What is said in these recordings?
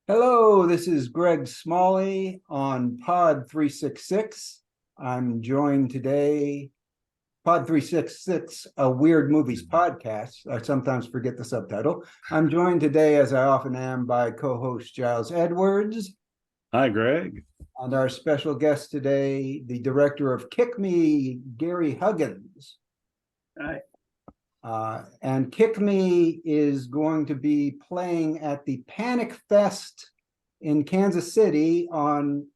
Hello, this is Greg Smalley on Pod 366. I'm joined today, Pod 366, a Weird Movies podcast. I sometimes forget the subtitle. I'm joined today, as I often am, by co-host Giles Edwards. Hi, Greg. And our special guest today, the director of Kick Me, Gary Huggins. Hi. And Kick Me is going to be playing at the Panic Fest in Kansas City on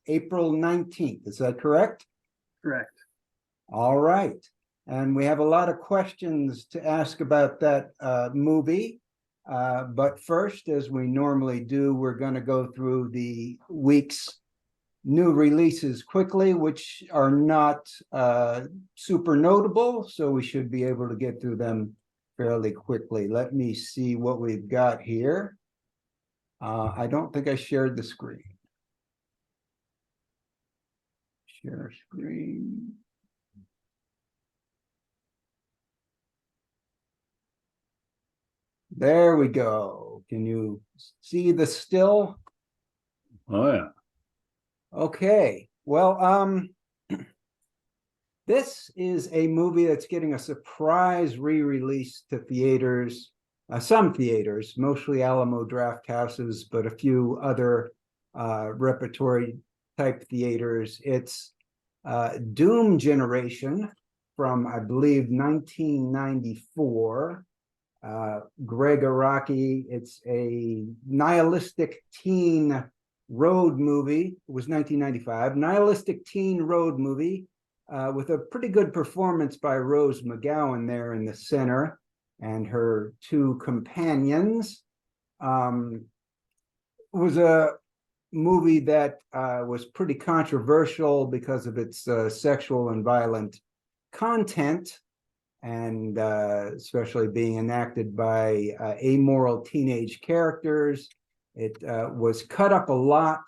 April 19th. Is that correct? Correct. All right. And we have a lot of questions to ask about that movie. But first, as we normally do, we're going to go through the week's new releases quickly, which are not super notable, so we should be able to get through them fairly quickly. Let me see what we've got here. I don't think I shared the screen. Share screen. There we go. Can you see the still? Oh, yeah. Okay, well, this is a movie that's getting a surprise re-release to theaters, some theaters, mostly Alamo Draft Houses, but a few other repertory type theaters. It's Doom Generation from, I believe, 1994. Gregg Araki. It's a nihilistic teen road movie. It was 1995. Nihilistic teen road movie with a pretty good performance by Rose McGowan there in the center and her two companions. It was a movie that was pretty controversial because of its sexual and violent content, and especially being enacted by amoral teenage characters. It was cut up a lot,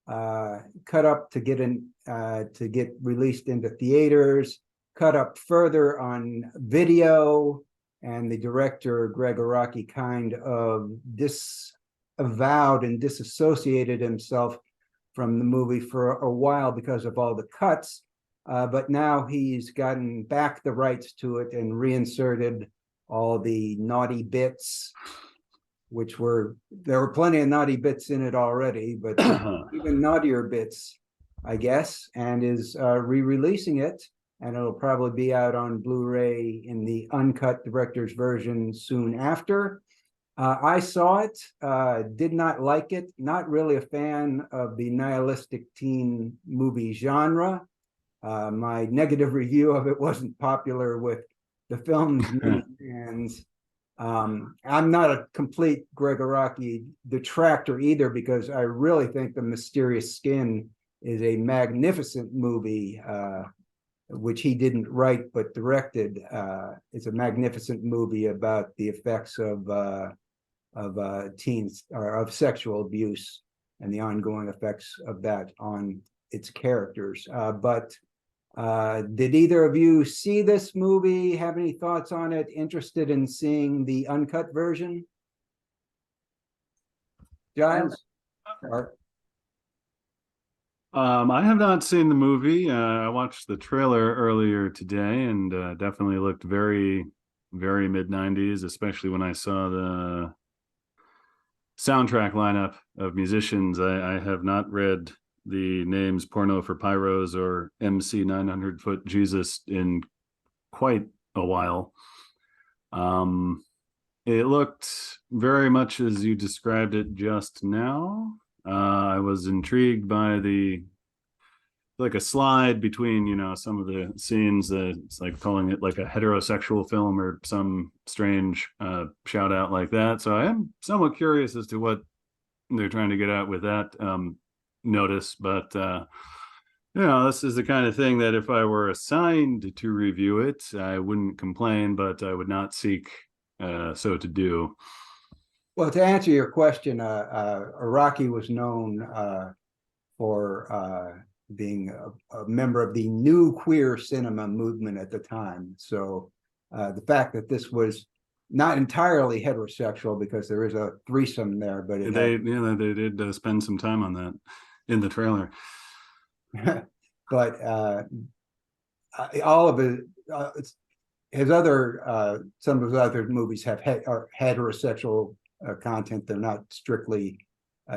cut up to get released into theaters, cut up further on video, and the director Gregg Araki kind of disavowed and disassociated himself from the movie for a while because of all the cuts. But now he's gotten back the rights to it and reinserted all the naughty bits, which there were plenty of naughty bits in it already, but even naughtier bits, I guess, and is re-releasing it, and it'll probably be out on Blu-ray in the uncut director's version soon after. I saw it, did not like it, not really a fan of the nihilistic teen movie genre. My negative review of it wasn't popular with the film's fans. I'm not a complete Gregg Araki detractor either, because I really think The Mysterious Skin is a magnificent movie, which he didn't write but directed. It's a magnificent movie about the effects of teens, or of sexual abuse and the ongoing effects of that on its characters. But did either of you see this movie? Have any thoughts on it? Interested in seeing the uncut version? Giles? I have not seen the movie. I watched the trailer earlier today, and definitely looked very, very mid-90s, especially when I saw the soundtrack lineup of musicians. I have not read the names Porno for Pyros or MC 900 Foot Jesus in quite a while. It looked very much as you described it just now. I was intrigued by like a slide between, some of the scenes. It's like calling it like a heterosexual film or some strange shout out like that. So I am somewhat curious as to what they're trying to get at with that notice. But this is the kind of thing that if I were assigned to review it, I wouldn't complain, but I would not seek so to do. Well, to answer your question, Araki was known for being a member of the new queer cinema movement at the time. So the fact that this was not entirely heterosexual because there is a threesome there, but it They did spend some time on that in the trailer. but all of it, his other some of his other movies have are heterosexual content. They're not strictly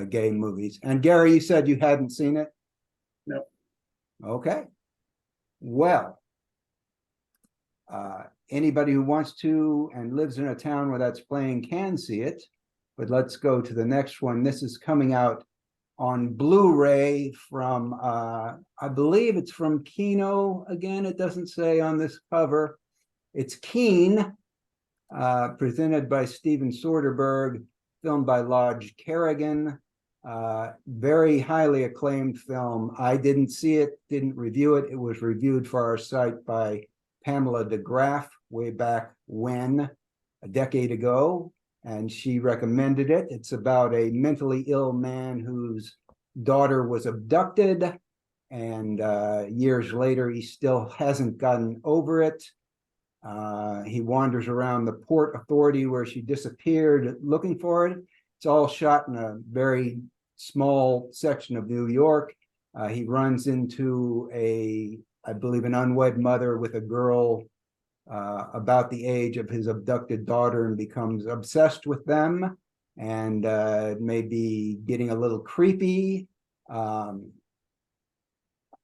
gay movies. And Gary, you said you hadn't seen it? No. Okay. Well, anybody who wants to and lives in a town where that's playing can see it. But let's go to the next one. This is coming out on Blu-ray from, I believe it's from Kino. Again, it doesn't say on this cover. It's Keane, presented by Steven Soderbergh, filmed by Lodge Kerrigan. Very highly acclaimed film. I didn't see it, didn't review it. It was reviewed for our site by Pamela DeGraff way back when, a decade ago, and she recommended it. It's about a mentally ill man whose daughter was abducted, and years later, he still hasn't gotten over it. He wanders around the Port Authority where she disappeared looking for it. It's all shot in a very small section of New York. He runs into I believe, an unwed mother with a girl about the age of his abducted daughter and becomes obsessed with them, and maybe getting a little creepy.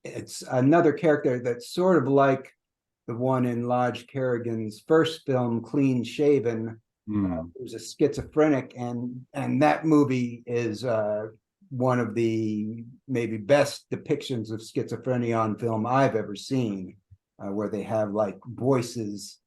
It's another character that's sort of like the one in Lodge Kerrigan's first film, Clean Shaven, who's a schizophrenic, and that movie is one of the maybe best depictions of schizophrenia on film I've ever seen, where they have like voices,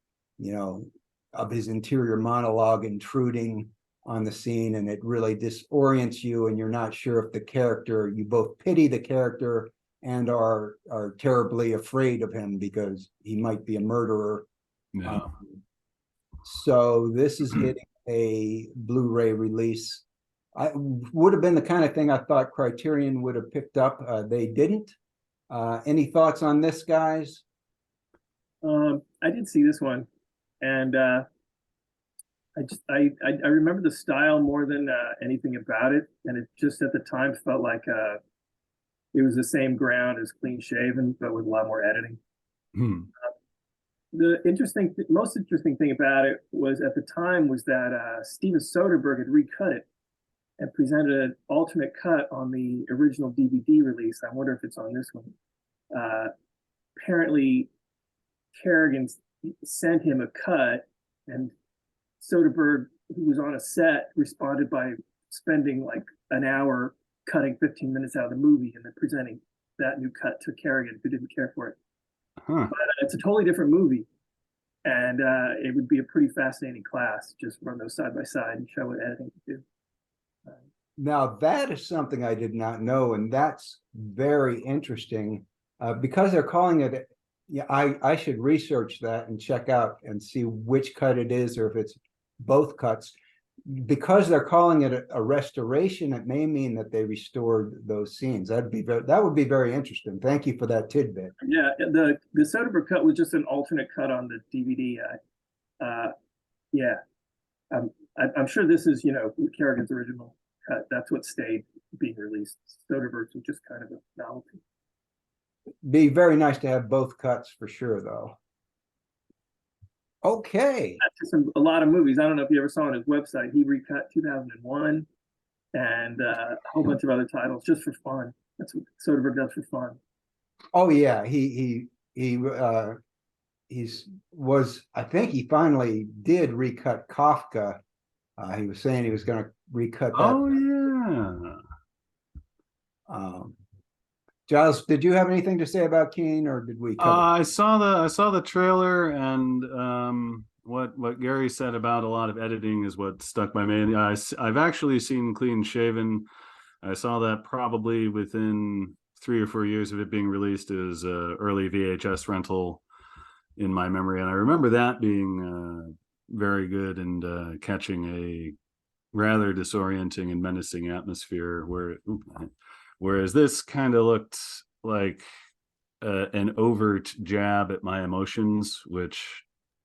of his interior monologue intruding on the scene, and it really disorients you, and you're not sure if the character, you both pity the character and are terribly afraid of him because he might be a murderer. Yeah. So this is getting a Blu-ray release. I would have been the kind of thing I thought Criterion would have picked up. They didn't. Any thoughts on this, guys? I did see this one, and I remember the style more than anything about it, and it just at the time felt like it was the same ground as Clean Shaven, but with a lot more editing. The most interesting thing about it was at the time was that Steven Soderbergh had recut it and presented an alternate cut on the original DVD release. I wonder if it's on this one. Apparently, Kerrigan sent him a cut, and Soderbergh, who was on a set, responded by spending like an hour cutting 15 minutes out of the movie and then presenting that new cut to Kerrigan, who didn't care for it. But it's a totally different movie, and it would be a pretty fascinating class. Just run those side by side and show what editing can do. Now, that is something I did not know, and that's very interesting because they're calling it. Yeah, I should research that and check out and see which cut it is, or if it's both cuts. Because they're calling it a restoration, it may mean that they restored those scenes. That would be very interesting. Thank you for that tidbit. Yeah, the Soderbergh cut was just an alternate cut on the DVD. I'm sure this is Kerrigan's original cut. That's what stayed being released. Soderbergh's was just kind of a novelty. Be very nice to have both cuts for sure, though. Okay. A lot of movies. I don't know if you ever saw on his website. He recut 2001 and a whole bunch of other titles just for fun. That's what Soderbergh does for fun. Oh yeah, I think he finally did recut Kafka. He was saying he was going to recut that. Oh yeah. Giles, did you have anything to say about Keane, or did we cover I saw the trailer, and what Gary said about a lot of editing is what stuck by me. I've actually seen Clean Shaven. I saw that probably within 3 or 4 years of it being released as early VHS rental in my memory, and I remember that being very good and catching a rather disorienting and menacing atmosphere whereas this kind of looked like an overt jab at my emotions, which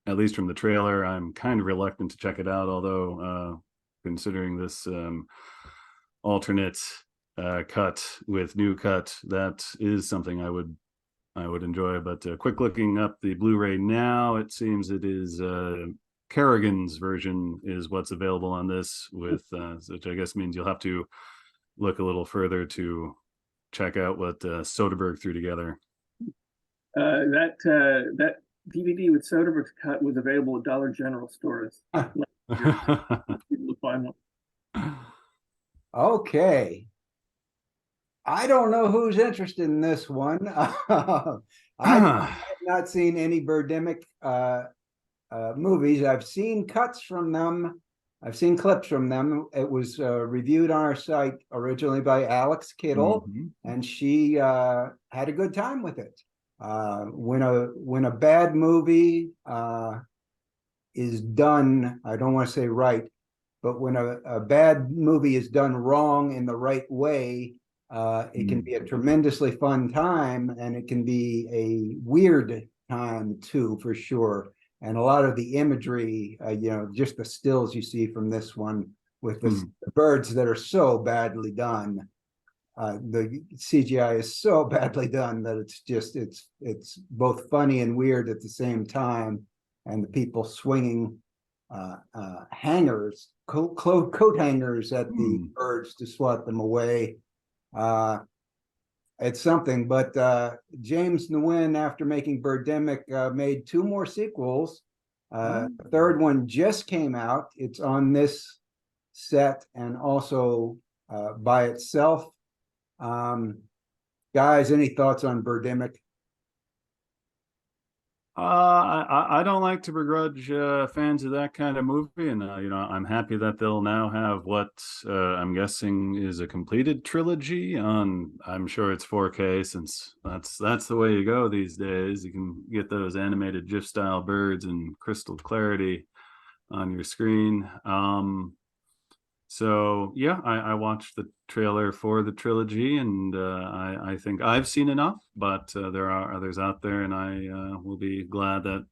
at least from the trailer, I'm kind of reluctant to check it out, although considering this alternate cut with new cut, that is something I would enjoy. But quick looking up the Blu-ray now, it seems it is Kerrigan's version is what's available on this, with which I guess means you'll have to look a little further to check out what Soderbergh threw together. That DVD with Soderbergh's cut was available at Dollar General stores. People find one. Okay. I don't know who's interested in this one. I have not seen any Birdemic movies. I've seen cuts from them. I've seen clips from them. It was reviewed on our site originally by Alex Kittle, and she had a good time with it. When a bad movie is done, I don't want to say right, but when a bad movie is done wrong in the right way, it can be a tremendously fun time, and it can be a weird time too, for sure. And a lot of the imagery, just the stills you see from this one with the birds that are so badly done. The CGI is so badly done that it's both funny and weird at the same time. And the people swinging hangers, coat hangers at the birds to swat them away. It's something. But James Nguyen, after making Birdemic, made 2 more sequels. The third one just came out. It's on this set and also by itself. Guys, any thoughts on Birdemic? I don't like to begrudge fans of that kind of movie, and I'm happy that they'll now have what I'm guessing is a completed trilogy on. I'm sure it's 4K, since that's the way you go these days. You can get those animated GIF style birds in crystal clarity on your screen. So yeah, I watched the trailer for the trilogy, and I think I've seen enough, but there are others out there, and I will be glad that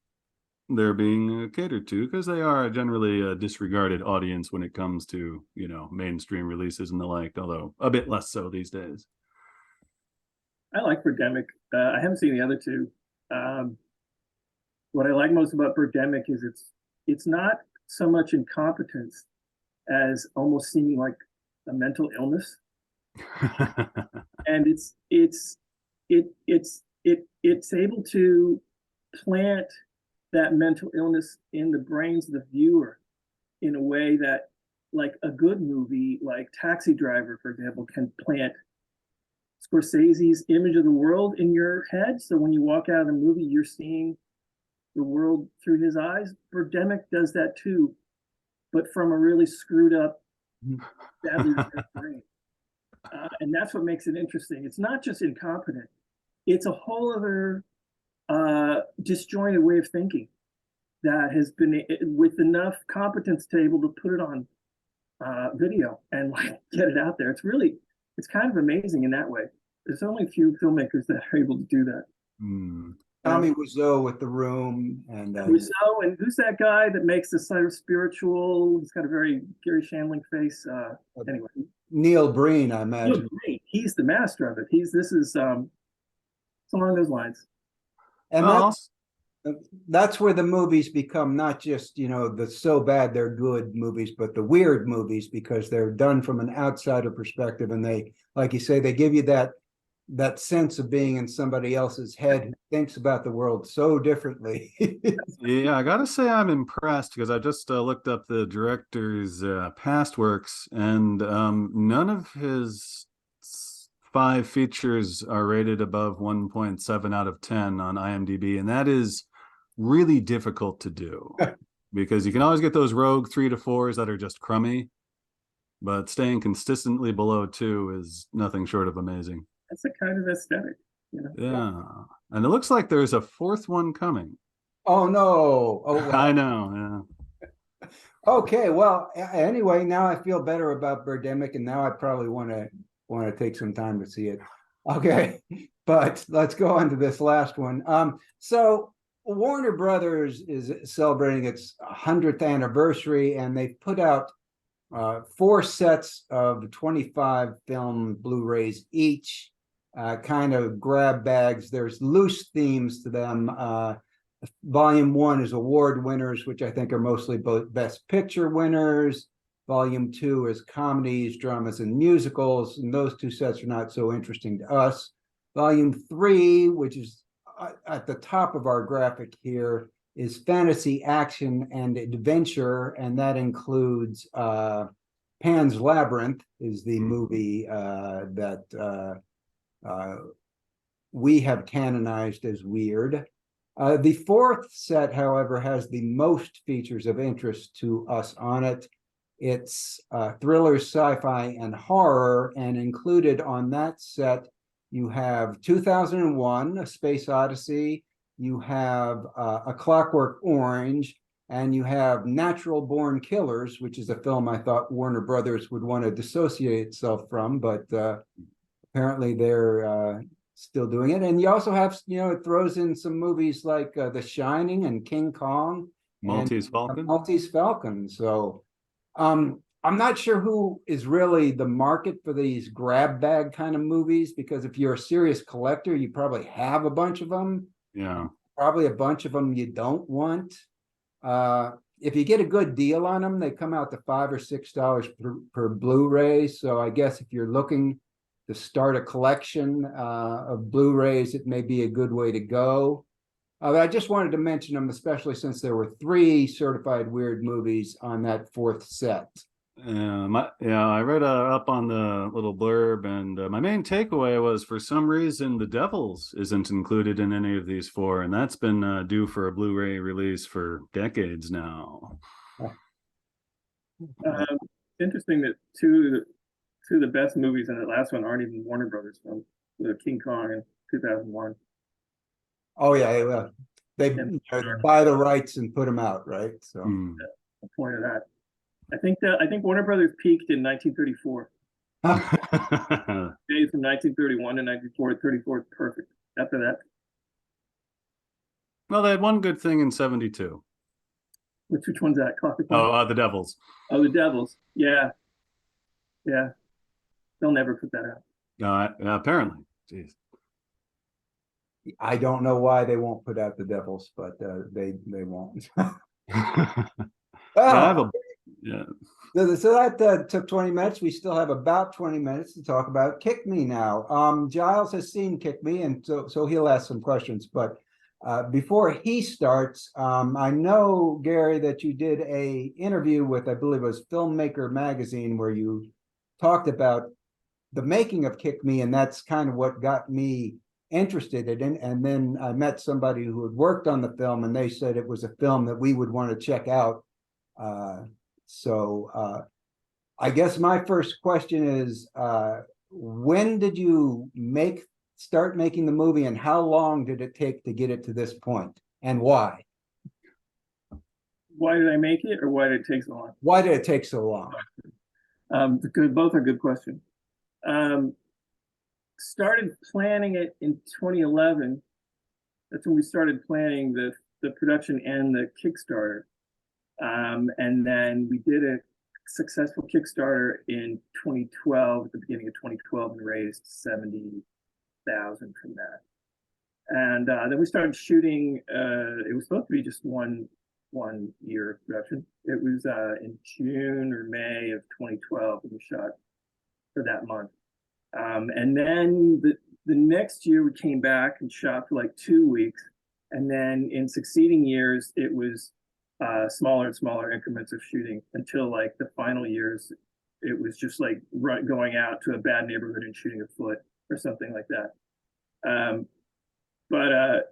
they're being catered to, because they are generally a disregarded audience when it comes to mainstream releases and the like, although a bit less so these days. I like Birdemic. I haven't seen the other 2. What I like most about Birdemic is it's not so much incompetence as almost seeming like a mental illness, and it's able to plant that mental illness in the brains of the viewer in a way that, like a good movie like Taxi Driver, for example, can plant Scorsese's image of the world in your head. So when you walk out of the movie, you're seeing the world through his eyes. Birdemic does that too, but from a really screwed up, badly brain. And that's what makes it interesting. It's not just incompetent. It's a whole other disjointed way of thinking that has been, with enough competence to able to put it on video and get it out there. It's kind of amazing in that way. There's only a few filmmakers that are able to do that. Tommy Wiseau with The Room, and Wiseau, and who's that guy that makes the sort of spiritual? He's got a very Gary Shandling face. Anyway, Neil Breen, I imagine. Neil Breen, he's the master of it. This is along those lines. And that's where the movies become not just the so bad they're good movies, but the weird movies, because they're done from an outsider perspective, and they, like you say, they give you that sense of being in somebody else's head who thinks about the world so differently. Yeah, I gotta say I'm impressed, because I just looked up the director's past works, and none of his 5 features are rated above 1.7 out of 10 on IMDb, and that is really difficult to do because you can always get those rogue 3 to 4s that are just crummy, but staying consistently below 2 is nothing short of amazing. That's a kind of aesthetic, Yeah, and it looks like there's a 4th one coming. Oh no! Oh, well. I know. Yeah. Okay, well, anyway, now I feel better about Birdemic, and now I probably want to take some time to see it. Okay, but let's go on to this last one. So Warner Brothers is celebrating its 100th anniversary, and they've put out 4 sets of 25 film Blu-rays each, kind of grab bags. There's loose themes to them. Volume 1 is award winners, which I think are mostly both Best Picture winners. Volume 2 is comedies, dramas, and musicals, and those 2 sets are not so interesting to us. Volume 3, which is at the top of our graphic here, is fantasy, action, and adventure, and that includes Pan's Labyrinth is the movie that we have canonized as weird. The 4th set, however, has the most features of interest to us on it. It's thriller, sci-fi, and horror, and included on that set, you have 2001, A Space Odyssey, you have A Clockwork Orange, and you have Natural Born Killers, which is a film I thought Warner Brothers would want to dissociate itself from, but apparently they're still doing it. And you also have, it throws in some movies like The Shining and King Kong. Maltese Falcon. Maltese Falcon. So I'm not sure who is really the market for these grab bag kind of movies, because if you're a serious collector, you probably have a bunch of them. Yeah. Probably a bunch of them you don't want. If you get a good deal on them, they come out to $5 or $6 per Blu-ray. So I guess if you're looking to start a collection of Blu-rays, it may be a good way to go. But I just wanted to mention them, especially since there were 3 certified weird movies on that 4th set. I read up on the little blurb, and my main takeaway was, for some reason, The Devils isn't included in any of these 4, and that's been due for a Blu-ray release for decades now. Interesting that two of the best movies in the last one aren't even Warner Brothers films, King Kong in 2001. Oh yeah, they buy the rights and put them out, right? So the point of that. I think Warner Brothers peaked in 1934. Days from 1931 to 1934. 34 is perfect. After that, well, they had one good thing in 72. which one's that? The Devils. Oh, The Devils. Yeah. They'll never put that out. Apparently. Jeez. I don't know why they won't put out The Devils, but they won't. Yeah. So that took 20 minutes. We still have about 20 minutes to talk about Kick Me now. Giles has seen Kick Me, and so he'll ask some questions. But before he starts, I know, Gary, that you did a interview with, I believe it was Filmmaker Magazine, where you talked about the making of Kick Me, and that's kind of what got me interested in it. And then I met somebody who had worked on the film, and they said it was a film that we would want to check out. So I guess my first question is, when did you start making the movie, and how long did it take to get it to this point, and why? Why did I make it, or why did it take so long? Why did it take so long? Both are good questions. Started planning it in 2011. That's when we started planning the production and the Kickstarter. And then we did a successful Kickstarter in 2012, at the beginning of 2012, and raised $70,000 from that. And then we started shooting. It was supposed to be just one year of production. It was in June or May of 2012 when we shot for that month. And then the next year we came back and shot for like 2 weeks. And then in succeeding years, it was smaller and smaller increments of shooting until like the final years, it was just like going out to a bad neighborhood and shooting a foot or something like that. But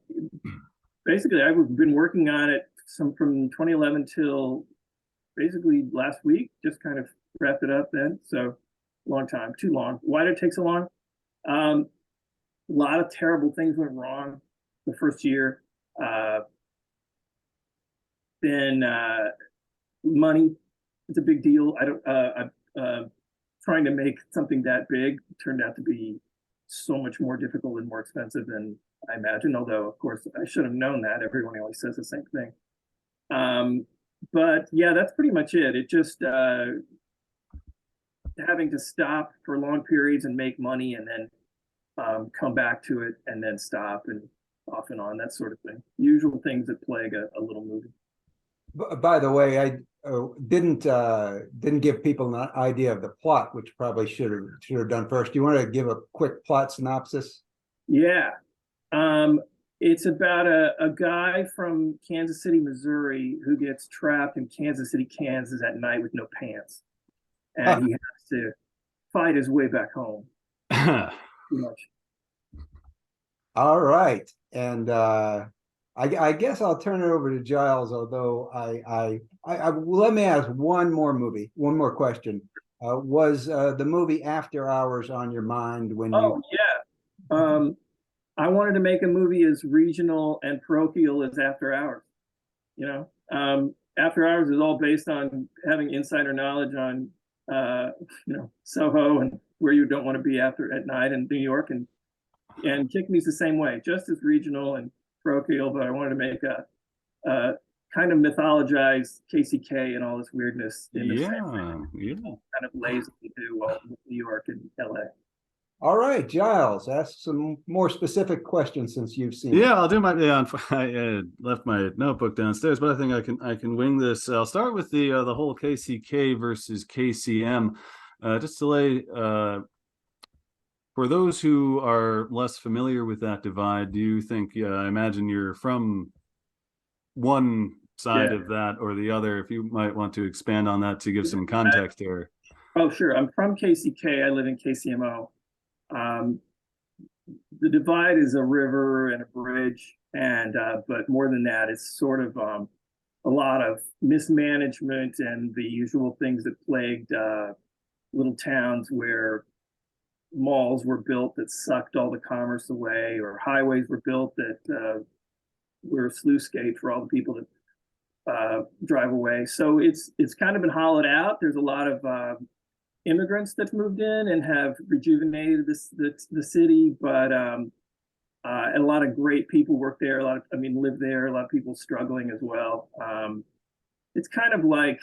basically, I've been working on it from 2011 till basically last week, just kind of wrapped it up then. So long time, too long. Why did it take so long? A lot of terrible things went wrong the first year. Then money, it's a big deal. Trying to make something that big turned out to be so much more difficult and more expensive than I imagine, although of course I should have known that. Everyone always says the same thing. But yeah, that's pretty much it. It just having to stop for long periods and make money and then come back to it and then stop and off and on, that sort of thing. Usual things that plague a little movie. By the way, I didn't give people an idea of the plot, which probably should have done first. Do you want to give a quick plot synopsis? Yeah. It's about a guy from Kansas City, Missouri, who gets trapped in Kansas City, Kansas at night with no pants. And he has to fight his way back home. Pretty much. All right. And I guess I'll turn it over to Giles, although I let me ask one more question. Was the movie After Hours on your mind when you? Oh, yeah. I wanted to make a movie as regional and parochial as After Hours. You know, After Hours is all based on having insider knowledge on, Soho and where you don't want to be at night in New York, and Kick Me's the same way, just as regional and parochial. But I wanted to make a kind of mythologize KCK and all this weirdness in the same way. Kind of lazy to do while in New York and LA. All right, Giles, ask some more specific questions since you've seen it. Yeah, I'll do my. Yeah, I left my notebook downstairs, but I think I can wing this. I'll start with the whole KCK versus KCM, just to lay. For those who are less familiar with that divide, do you think? I imagine you're from one side of that or the other. If you might want to expand on that to give some context here. Oh, sure. I'm from KCK. I live in KCMO. The divide is a river and a bridge, and but more than that, it's sort of a lot of mismanagement and the usual things that plagued little towns where malls were built that sucked all the commerce away, or highways were built that were a sluice gate for all the people that drive away. So it's kind of been hollowed out. There's a lot of immigrants that moved in and have rejuvenated the city, but and a lot of great people work there. Live there. A lot of people struggling as well. It's kind of like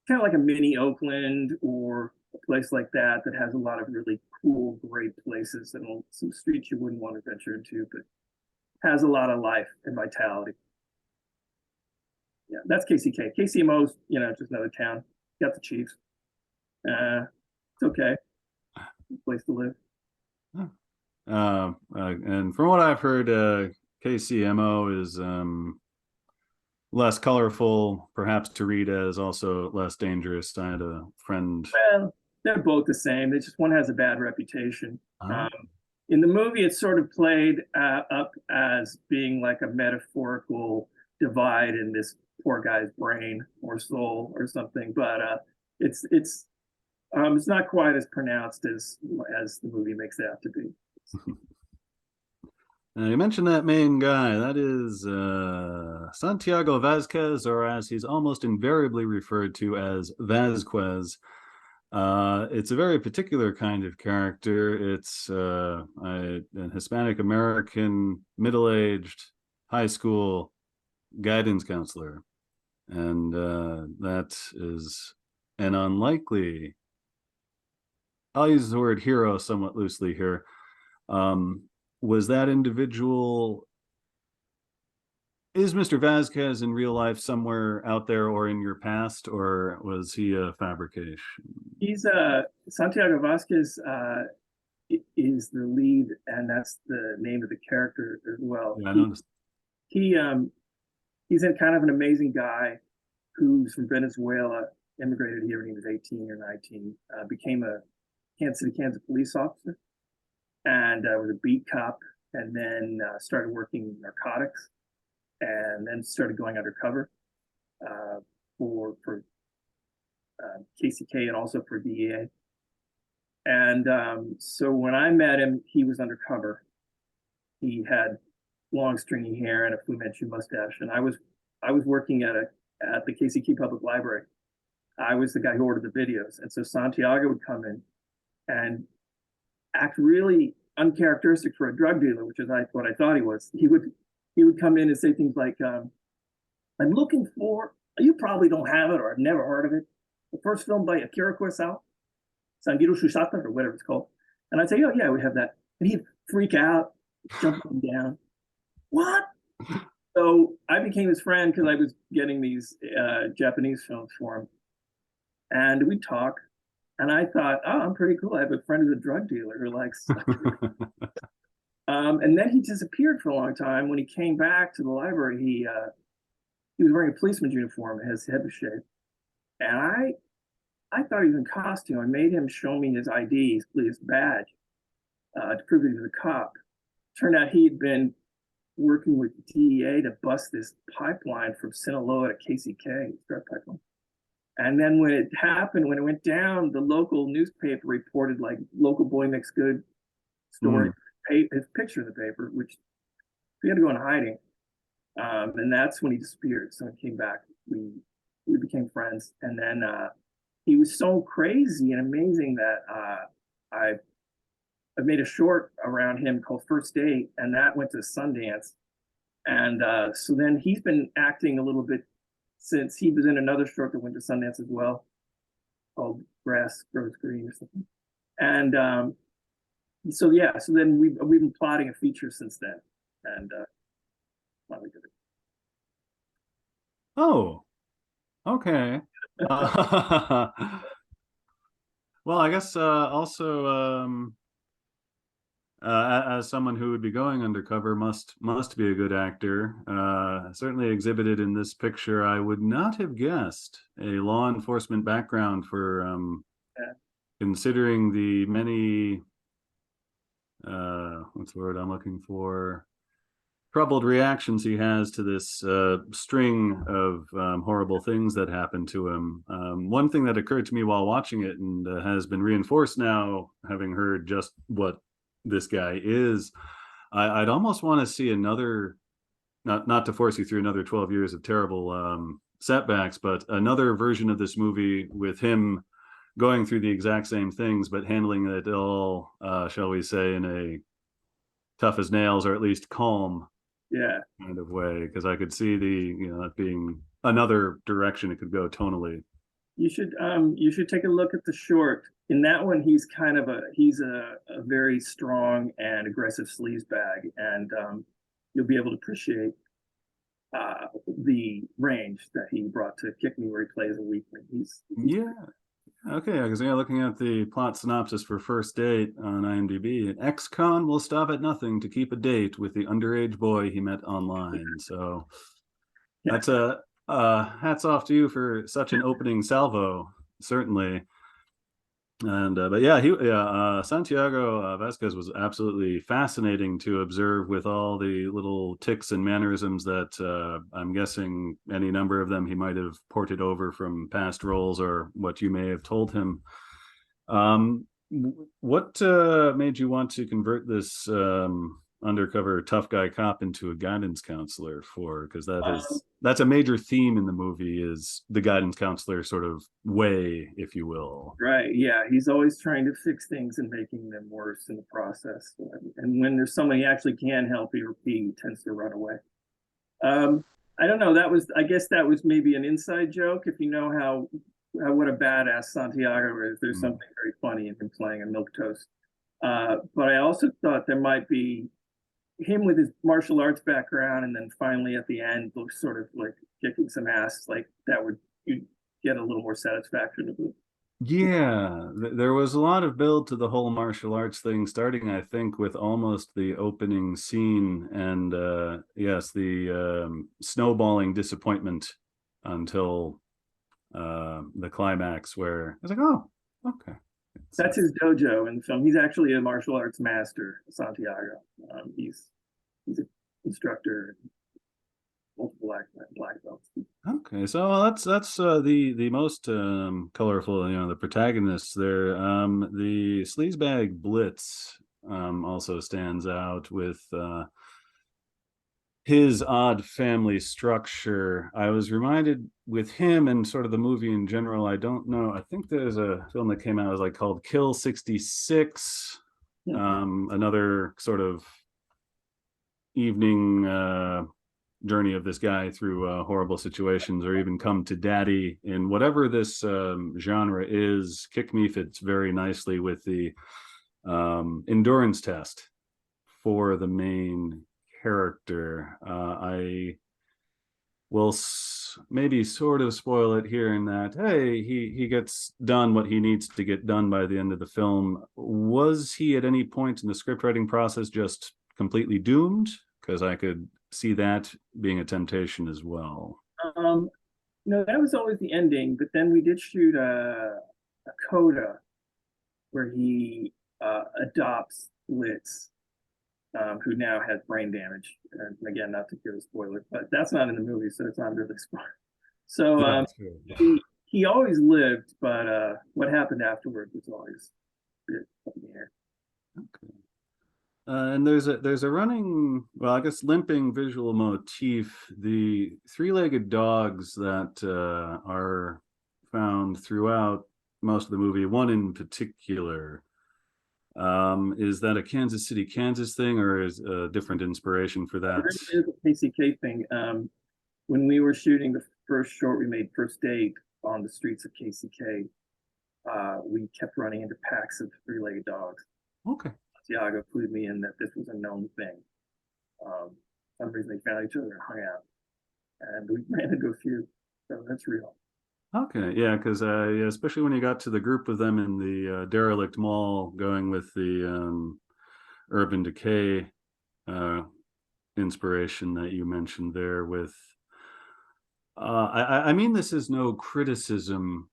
a mini Oakland or a place like that has a lot of really cool, great places and some streets you wouldn't want to venture into, but has a lot of life and vitality. Yeah, that's KCK. KCMO's, just another town. Got the Chiefs. It's okay. Place to live. And from what I've heard, KCMO is less colorful, perhaps to read as, also less dangerous. I had a friend. Well, they're both the same. They just, one has a bad reputation. In the movie, it's sort of played up as being like a metaphorical divide in this poor guy's brain or soul or something, but it's not quite as pronounced as the movie makes it out to be. You mentioned that main guy. That is Santiago Vasquez, or as he's almost invariably referred to as Vasquez. It's a very particular kind of character. It's an Hispanic American, middle-aged, high school guidance counselor, and that is an unlikely. I'll use the word hero somewhat loosely here. Was that individual, is Mr. Vasquez in real life somewhere out there or in your past, or was he a fabrication? He's Santiago Vasquez is the lead, and that's the name of the character as well. Yeah, I noticed. He's a kind of an amazing guy who's from Venezuela, immigrated here when he was 18 or 19, became a Kansas City, Kansas police officer, and was a beat cop, and then started working narcotics, and then started going undercover for KCK and also for DEA. And so when I met him, he was undercover. He had long stringy hair and a Fu Manchu mustache, and I was working at the KCK Public Library. I was the guy who ordered the videos, and so Santiago would come in and act really uncharacteristic for a drug dealer, which is what I thought he was. He would come in and say things like, "I'm looking for, you probably don't have it or I've never heard of it. The first film by Akira Kurosawa, Sangiru Shusata or whatever it's called." And I'd say, "Oh yeah, we have that." And he'd freak out, jump up and down. What? So I became his friend because I was getting these Japanese films for him, and we'd talk. And I thought, oh, I'm pretty cool. I have a friend who's a drug dealer who likes. And then he disappeared for a long time. When he came back to the library, he was wearing a policeman's uniform, his head was shaved, and I thought he was in costume. I made him show me his ID, his badge, to prove he was a cop. Turned out he'd been working with the DEA to bust this pipeline from Sinaloa to KCK, drug pipeline. And then when it happened, when it went down, the local newspaper reported like local boy makes good story, his picture in the paper, which he had to go in hiding. And that's when he disappeared. So he came back. We became friends. And then he was so crazy and amazing that I made a short around him called First Date, and that went to Sundance. And so then he's been acting a little bit since. He was in another short that went to Sundance as well, called Grass Grows Green or something. And so yeah, so then we've been plotting a feature since then, and finally did it. Oh, okay. Well, I guess also as someone who would be going undercover, must be a good actor. Certainly exhibited in this picture, I would not have guessed a law enforcement background for considering the many what's the word I'm looking for? Troubled reactions he has to this string of horrible things that happened to him. One thing that occurred to me while watching it, and has been reinforced now, having heard just what this guy is, I'd almost want to see another, not to force you through another 12 years of terrible setbacks, but another version of this movie with him going through the exact same things, but handling it all, shall we say, in a tough as nails, or at least calm kind of way, because I could see that being another direction it could go tonally. You should take a look at the short. In that one, he's a very strong and aggressive sleazebag, and you'll be able to appreciate the range that he brought to Kick Me, where he plays a weakling. Okay, because looking at the plot synopsis for First Date on IMDb, an ex-con will stop at nothing to keep a date with the underage boy he met online. So that's a hats off to you for such an opening salvo, certainly. And but yeah, Santiago Vasquez was absolutely fascinating to observe, with all the little ticks and mannerisms that I'm guessing any number of them he might have ported over from past roles or what you may have told him. What made you want to convert this undercover tough guy cop into a guidance counselor for? Because that's a major theme in the movie, is the guidance counselor sort of way, if you will. Right. Yeah. He's always trying to fix things and making them worse in the process. And when there's someone he actually can help, he tends to run away. I don't know. I guess that was maybe an inside joke. If you know what a badass Santiago is, there's something very funny in him playing a milquetoast. But I also thought there might be him with his martial arts background, and then finally at the end, sort of like kicking some ass, like that you'd get a little more satisfaction of it. Yeah, there was a lot of build to the whole martial arts thing, starting, I think, with almost the opening scene, and yes, the snowballing disappointment until the climax, where I was like, oh, okay. That's his dojo in the film. He's actually a martial arts master, Santiago. He's an instructor, multiple black belts. Okay, so that's the most colorful, the protagonists there. The sleazebag Blitz also stands out with his odd family structure. I was reminded with him and sort of the movie in general, I don't know, I think there's a film that came out, called Kill 66, another sort of evening journey of this guy through horrible situations, or even come to daddy in whatever this genre is. Kick Me fits very nicely with the endurance test for the main character. I will maybe sort of spoil it here in that, hey, he gets done what he needs to get done by the end of the film. Was he at any point in the script writing process just completely doomed? Because I could see that being a temptation as well. No, that was always the ending, but then we did shoot a coda where he adopts Litz, who now has brain damage. And again, not to give a spoiler, but that's not in the movie, so it's not really spoiled. So he always lived, but what happened afterward was always up in the air. Okay. And there's a running, well, I guess limping visual motif. The three-legged dogs that are found throughout most of the movie, one in particular, is that a Kansas City, Kansas thing, or is a different inspiration for that? It is a KCK thing. When we were shooting the first short we made, First Date, on the streets of KCK, we kept running into packs of three-legged dogs. Okay. Santiago clued me in that this was a known thing. For some reason they found each other and hung out, and we ran into a few. So that's real. Okay, yeah, because yeah, especially when you got to the group of them in the derelict mall, going with the Urban Decay inspiration that you mentioned there. With I mean, this is no criticism,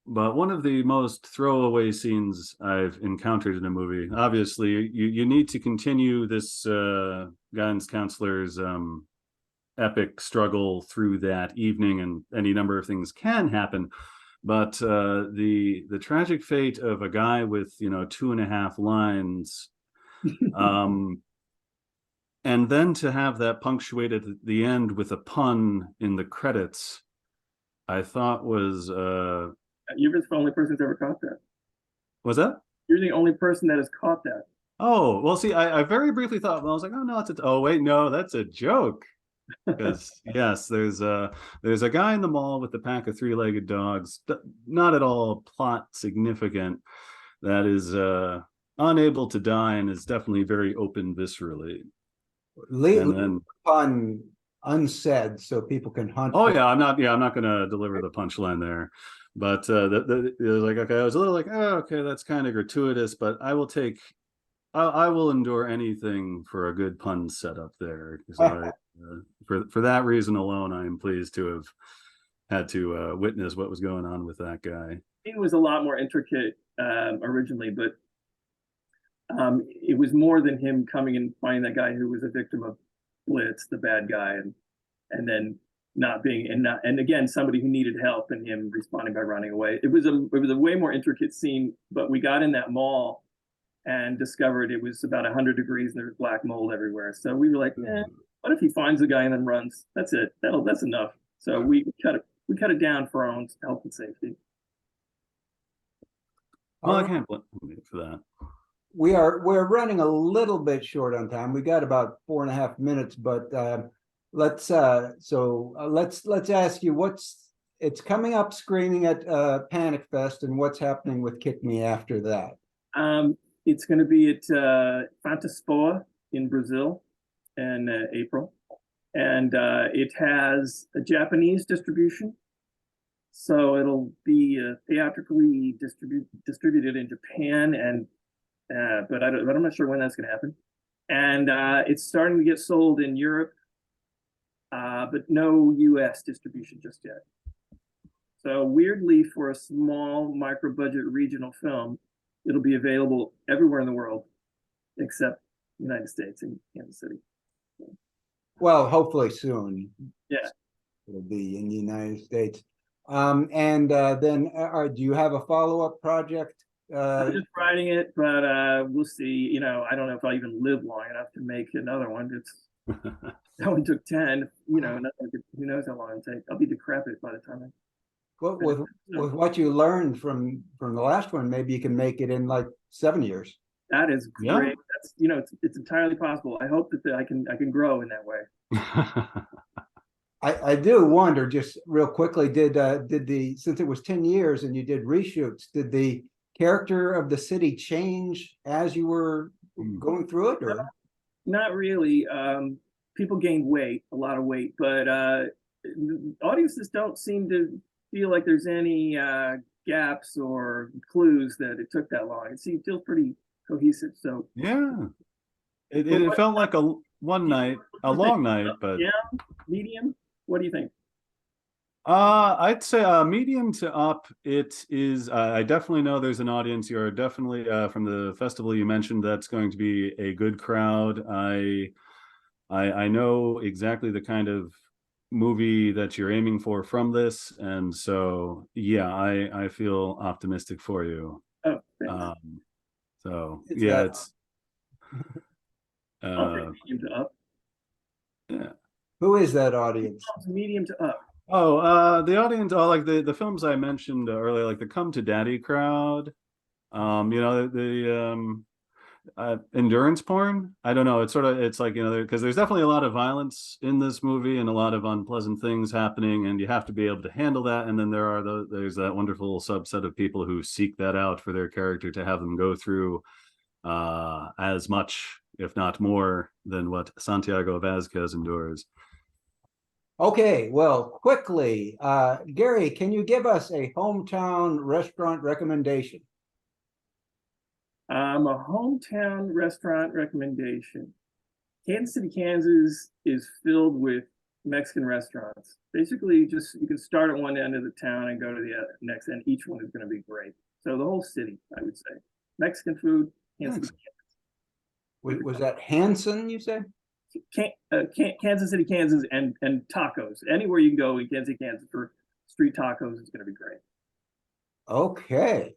but one of the most throwaway scenes I've encountered in a movie. Obviously, you need to continue this guidance counselor's epic struggle through that evening, and any number of things can happen. But the tragic fate of a guy with 2.5 lines, and then to have that punctuated at the end with a pun in the credits, I thought was. You're the only person that's ever caught that. Was that? You're the only person that has caught that. Oh, well, see, I very briefly thought, well, I was like, oh no, oh wait, no, that's a joke. Because yes, there's a guy in the mall with a pack of three-legged dogs, not at all plot significant, that is unable to die and is definitely very open viscerally. Leave pun unsaid so people can hunt. Oh yeah, I'm not going to deliver the punchline there. But it was like, okay, I was a little like, oh, okay, that's kind of gratuitous, but I will endure anything for a good pun setup there. So for that reason alone, I am pleased to have had to witness what was going on with that guy. It was a lot more intricate originally, but it was more than him coming and finding that guy who was a victim of Blitz, the bad guy, and then not being and again somebody who needed help and him responding by running away. It was a way more intricate scene, but we got in that mall and discovered it was about 100 degrees and there was black mold everywhere. So we were like, what if he finds the guy and then runs? That's it. That's enough. So we cut it down for our own health and safety. Well, I can't blame you for that. We're running a little bit short on time. We got about 4.5 minutes, but let's ask you it's coming up screening at Panic Fest, and what's happening with Kick Me after that? It's going to be at Fantaspoa in Brazil in April, and it has a Japanese distribution, so it'll be theatrically distributed in Japan, and but I'm not sure when that's going to happen. And it's starting to get sold in Europe, but no U.S. distribution just yet. So weirdly, for a small micro-budget regional film, it'll be available everywhere in the world except the United States and Kansas City. Well, hopefully soon. Yeah, it'll be in the United States. And then, do you have a follow-up project? I'm just writing it, but we'll see. I don't know if I'll even live long enough to make another one. That one took 10. Who knows how long it'll take? I'll be decrepit by the time. With what you learned from the last one, maybe you can make it in like 7 years. That is Yeah. great. That's, you know, it's entirely possible. I hope that I can grow in that way. I do wonder, just real quickly, did the, since it was 10 years and you did reshoots, did the character of the city change as you were going through it, or? Not really. People gained weight, a lot of weight, but audiences don't seem to feel like there's any gaps or clues that it took that long. It feels pretty cohesive. So Yeah. It felt like a long night, but yeah, medium. What do you think? I'd say medium to up. It is. I definitely know there's an audience. You're definitely from the festival you mentioned. That's going to be a good crowd. I know exactly the kind of movie that you're aiming for from this, and so yeah, I feel optimistic for you. Oh, So It's yeah, that- it's I'll take medium to up. yeah. Who is that audience? Medium to up. Oh, the audience, like the films I mentioned earlier, like the Come to Daddy crowd. You know, the endurance porn. I don't know. It's sort of, it's like, you know, because there's definitely a lot of violence in this movie and a lot of unpleasant things happening, and you have to be able to handle that. And then there's that wonderful subset of people who seek that out for their character to have them go through as much, if not more, than what Santiago Vazquez endures. Okay, well, quickly, Gary, can you give us a hometown restaurant recommendation? A hometown restaurant recommendation. Kansas City, Kansas is filled with Mexican restaurants. Basically, just you can start at one end of the town and go to the next end. Each one is going to be great. So the whole city, I would say, Mexican food. Kansas City, Was that Hanson, you said? Kansas City, Kansas, and tacos. Anywhere you can go in Kansas City, Kansas for street tacos is going to be great. Okay.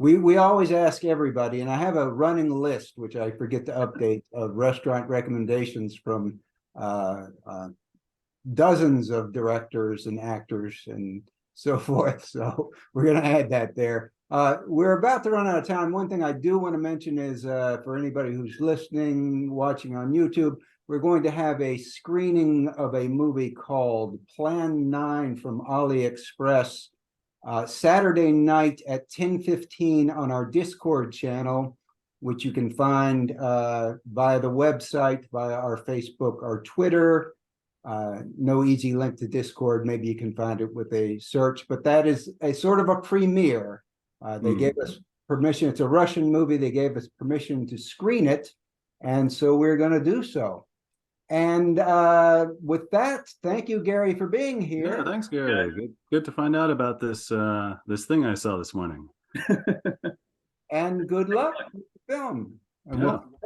We always ask everybody, and I have a running list, which I forget to update, of restaurant recommendations from dozens of directors and actors and so forth. So we're going to add that there. We're about to run out of time. One thing I do want to mention is for anybody who's listening, watching on YouTube, we're going to have a screening of a movie called Plan 9 from AliExpress Saturday night at 10:15 on our Discord channel, which you can find via the website, via our Facebook, our Twitter. No easy link to Discord. Maybe you can find it with a search, but that is a sort of a premiere. They gave us permission. It's a Russian movie. They gave us permission to screen it, and so we're going to do so. And with that, thank you, Gary, for being here. Yeah, thanks, Gary. Good to find out about this this thing I saw this morning. And good luck with the film. And Yeah. we'll